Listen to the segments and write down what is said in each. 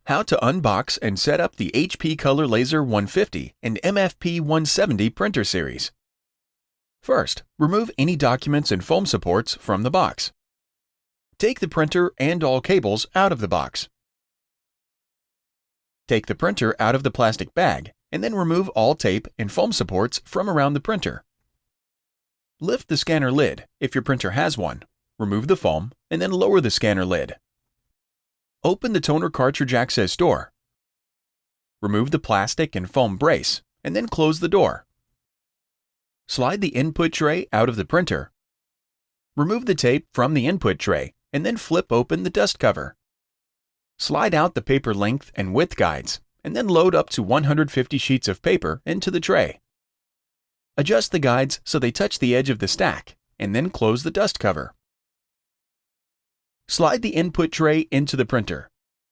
How to unbox and set up the HP Color Laser 150 and MFP 170 printer series. First, remove any documents and foam supports from the box. Take the printer and all cables out of the box. Take the printer out of the plastic bag and then remove all tape and foam supports from around the printer. Lift the scanner lid, if your printer has one, remove the foam, and then lower the scanner lid. Open the toner cartridge access door. Remove the plastic and foam brace, and then close the door. Slide the input tray out of the printer. Remove the tape from the input tray, and then flip open the dust cover. Slide out the paper length and width guides, and then load up to 150 sheets of paper into the tray. Adjust the guides so they touch the edge of the stack, and then close the dust cover. Slide the input tray into the printer.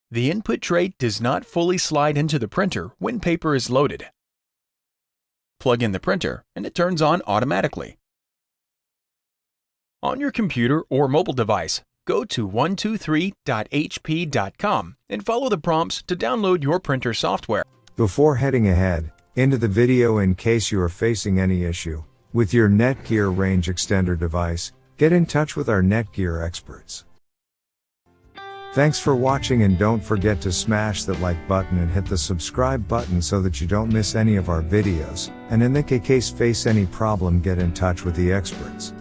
The input tray does not fully slide into the printer when paper is loaded. Plug in the printer, and it turns on automatically. On your computer or mobile device, go to 123.hp.com and follow the prompts to download your printer software. Before heading ahead into the video, in case you are facing any issue with your Netgear range extender device, get in touch with our Netgear experts. Thanks for watching, and don't forget to smash that like button and hit the subscribe button so that you don't miss any of our videos, and in the case face any problem, get in touch with the experts.